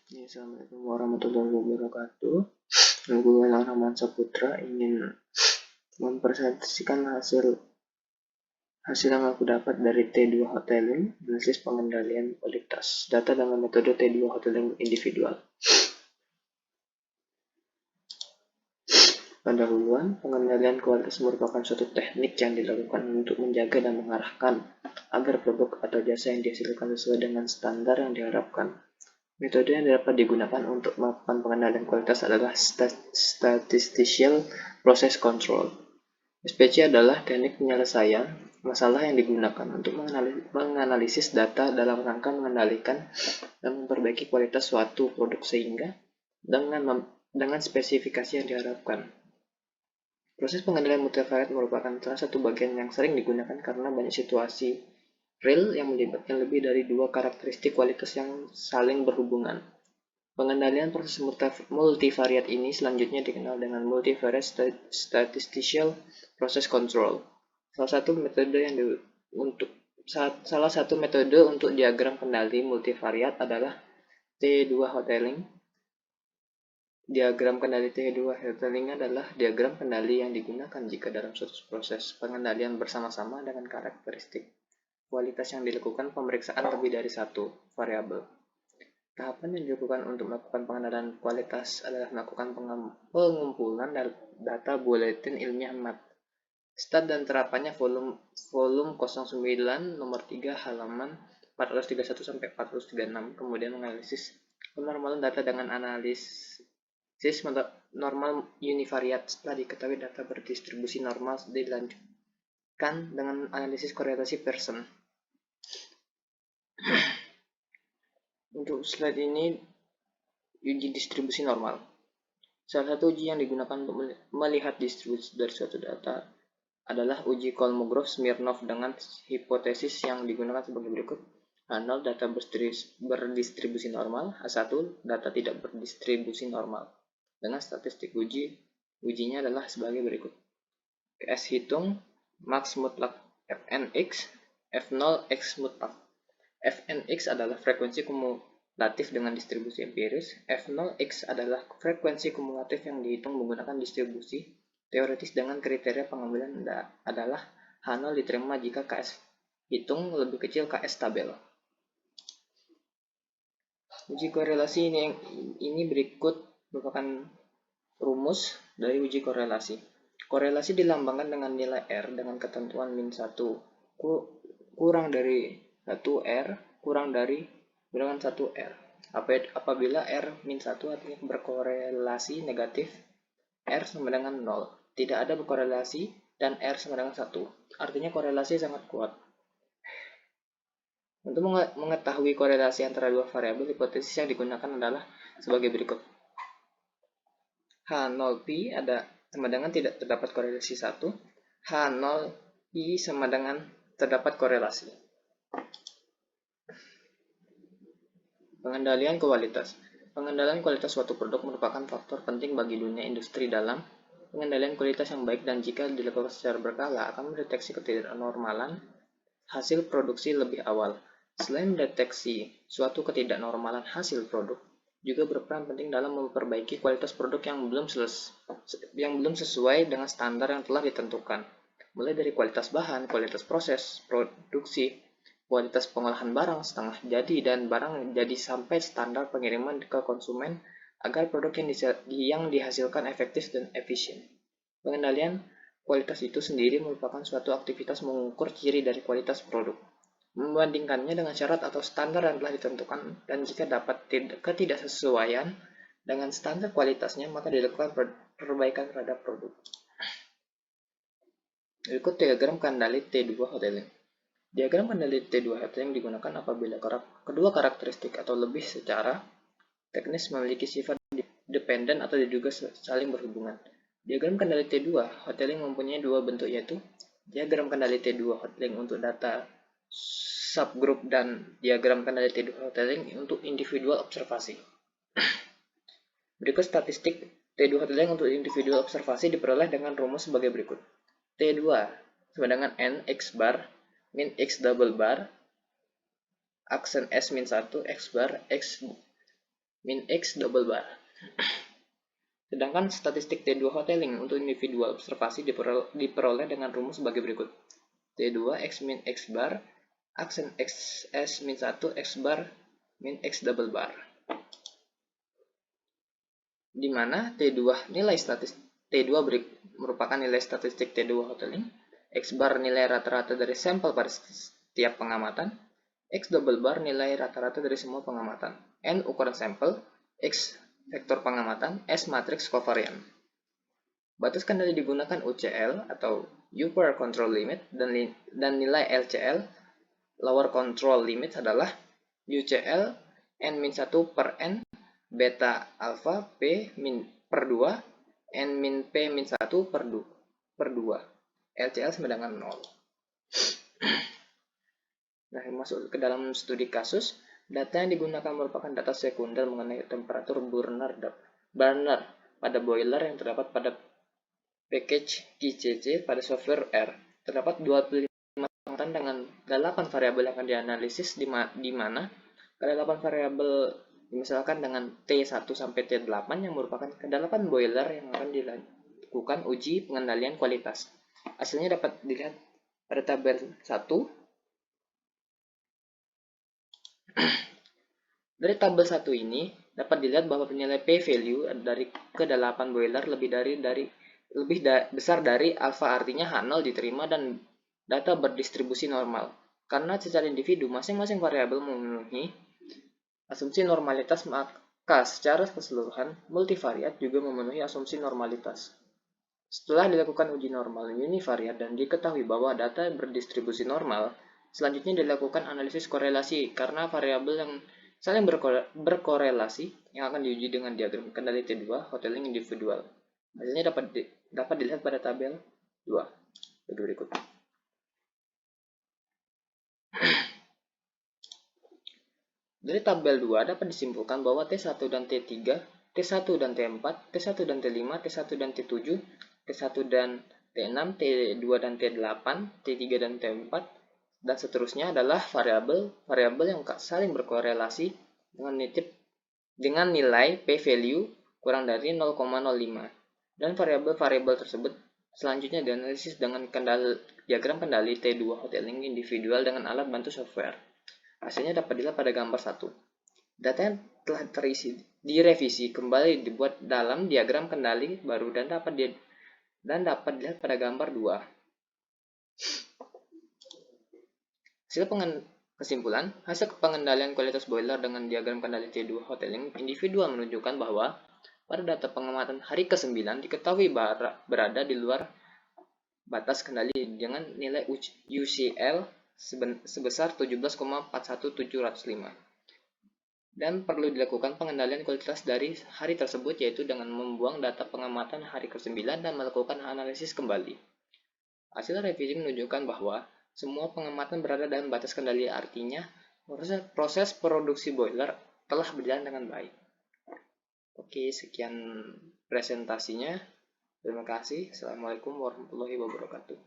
Assalamualaikum warahmatullahi wabarakatuh. Gue Rahman Saputra ingin mempresentasikan hasil yang aku dapat dari T2 Hoteling, analisis pengendalian kualitas data dengan metode T2 Hoteling individual. Pendahuluan, pengendalian kualitas merupakan suatu teknik yang dilakukan untuk menjaga dan mengarahkan agar produk atau jasa yang dihasilkan sesuai dengan standar yang diharapkan. Metode yang dapat digunakan untuk melakukan pengendalian kualitas adalah Statistical Process Control. SPC adalah teknik penyelesaian masalah yang digunakan untuk menganalisis data dalam rangka mengendalikan dan memperbaiki kualitas suatu produk sehingga dengan spesifikasi yang diharapkan. Proses pengendalian multivariat merupakan salah satu bagian yang sering digunakan karena banyak situasi real yang melibatkan lebih dari dua karakteristik kualitas yang saling berhubungan. Pengendalian proses multivariat ini selanjutnya dikenal dengan Multivariate Statistical Process Control. Salah satu metode untuk diagram kendali multivariat adalah T2 Hoteling. Diagram kendali T2 Hoteling adalah diagram kendali yang digunakan jika dalam suatu proses pengendalian bersama-sama dengan karakteristik kualitas yang dilakukan pemeriksaan lebih dari satu variabel. Tahapan yang dilakukan untuk melakukan pengendalian kualitas adalah melakukan pengumpulan data buletin ilmiah MAT. Start dan terapannya volume 09 nomor 3 halaman 431 sampai 436. Kemudian menganalisis penormalan data dengan analisis normal univariat. Setelah diketahui data berdistribusi normal, dilanjutkan dengan analisis korelasi Pearson. Untuk slide ini uji distribusi normal. Salah satu uji yang digunakan untuk melihat distribusi dari suatu data adalah uji Kolmogorov-Smirnov dengan hipotesis yang digunakan sebagai berikut. H0 data berdistribusi normal, H1 data tidak berdistribusi normal. Dengan statistik ujinya adalah sebagai berikut. S hitung max mutlak Fnx, F0 x mutlak. Fnx adalah frekuensi kumulatif dengan distribusi empiris. F0x adalah frekuensi kumulatif yang dihitung menggunakan distribusi teoritis dengan kriteria pengambilan adalah H0 diterima jika Ks hitung lebih kecil Ks tabel. Uji korelasi ini berikut merupakan rumus dari uji korelasi. Korelasi dilambangkan dengan nilai R dengan ketentuan min 1 kurang dari 1R kurang dari bilangan 1R. Apabila R min 1 artinya berkorelasi negatif, R sama dengan 0. Tidak ada berkorelasi dan R sama dengan 1. Artinya korelasi sangat kuat. Untuk mengetahui korelasi antara dua variabel, hipotesis yang digunakan adalah sebagai berikut. H0pi sama dengan tidak terdapat korelasi 1. H0i sama dengan terdapat korelasi. Pengendalian kualitas. Pengendalian kualitas suatu produk merupakan faktor penting bagi dunia industri dalam pengendalian kualitas yang baik dan jika dilakukan secara berkala akan mendeteksi ketidaknormalan hasil produksi lebih awal. Selain mendeteksi suatu ketidaknormalan hasil produk, juga berperan penting dalam memperbaiki kualitas produk yang belum sesuai dengan standar yang telah ditentukan, mulai dari kualitas bahan, kualitas proses produksi, kualitas pengolahan barang setengah jadi dan barang jadi sampai standar pengiriman ke konsumen agar produk yang dihasilkan efektif dan efisien. Pengendalian kualitas itu sendiri merupakan suatu aktivitas mengukur ciri dari kualitas produk, membandingkannya dengan syarat atau standar yang telah ditentukan, dan jika dapat ketidaksesuaian dengan standar kualitasnya, maka dilakukan perbaikan terhadap produk. Berikut diagram kendali T2 Hoteling. Diagram kendali T2 Hoteling digunakan apabila kedua karakteristik atau lebih secara teknis memiliki sifat dependen atau diduga saling berhubungan. Diagram kendali T2 Hoteling mempunyai dua bentuk, yaitu diagram kendali T2 Hoteling untuk data subgroup dan diagram kendali T2 Hoteling untuk individual observasi. Berikut statistik T2 Hoteling untuk individual observasi diperoleh dengan rumus sebagai berikut. T2 sama dengan N X bar min X double bar aksen S min 1 X bar X min X double bar. Sedangkan statistik T2 hoteling untuk individual observasi diperoleh dengan rumus sebagai berikut. T2 X min X bar, aksen X S min 1 X bar min X double bar. Di mana T2 merupakan nilai statistik T2 hoteling, X bar nilai rata-rata dari sampel pada setiap pengamatan, X double bar nilai rata-rata dari semua pengamatan, N ukuran sampel, X vektor pengamatan, S matriks kovarian. Batas kendali digunakan UCL atau upper control limit dan nilai LCL lower control limit adalah UCL N-1 per N beta alpha P per 2 N min P min 1 per 2 LCL sama dengan 0. Nah, masuk ke dalam studi kasus. Data yang digunakan merupakan data sekunder mengenai temperatur burner pada boiler yang terdapat pada package QCC pada software R. Terdapat 25 pengamatan dengan 8 variabel yang akan dianalisis di mana pada 8 variabel misalkan dengan T1 sampai T8 yang merupakan ke-8 boiler yang akan dilakukan uji pengendalian kualitas. Hasilnya dapat dilihat pada tabel 1. Dari tabel 1 ini dapat dilihat bahwa nilai P value dari ke-8 boiler lebih besar dari alfa, artinya H0 diterima dan data berdistribusi normal. Karena secara individu masing-masing variabel memenuhi asumsi normalitas, maka secara keseluruhan multivariat juga memenuhi asumsi normalitas. Setelah dilakukan uji normal univariat dan diketahui bahwa data berdistribusi normal, selanjutnya dilakukan analisis korelasi karena variabel yang saling berkorelasi yang akan diuji dengan diagram kendali T2 hoteling individual. Hasilnya dapat dilihat pada tabel 2 berikut. Dari tabel 2 dapat disimpulkan bahwa T1 dan T3, T1 dan T4, T1 dan T5, T1 dan T7, T1 dan T6, T2 dan T8, T3 dan T4, dan seterusnya adalah variabel yang saling berkorelasi dengan nilai p-value kurang dari 0,05. Dan variabel-variabel tersebut selanjutnya dianalisis dengan diagram kendali T2 hoteling individual dengan alat bantu software. Hasilnya dapat dilihat pada gambar 1. Data yang telah direvisi kembali dibuat dalam diagram kendali baru dan dapat dilihat pada gambar 2. Kesimpulan, hasil pengendalian kualitas boiler dengan diagram kendali T2 hoteling individual menunjukkan bahwa pada data pengamatan hari ke-9 diketahui berada di luar batas kendali dengan nilai UCL sebesar 17,41705. Dan perlu dilakukan pengendalian kualitas dari hari tersebut, yaitu dengan membuang data pengamatan hari ke-9 dan melakukan analisis kembali. Hasil revisi menunjukkan bahwa semua pengamatan berada dalam batas kendali, artinya proses produksi boiler telah berjalan dengan baik. Oke, sekian presentasinya. Terima kasih. Assalamualaikum warahmatullahi wabarakatuh.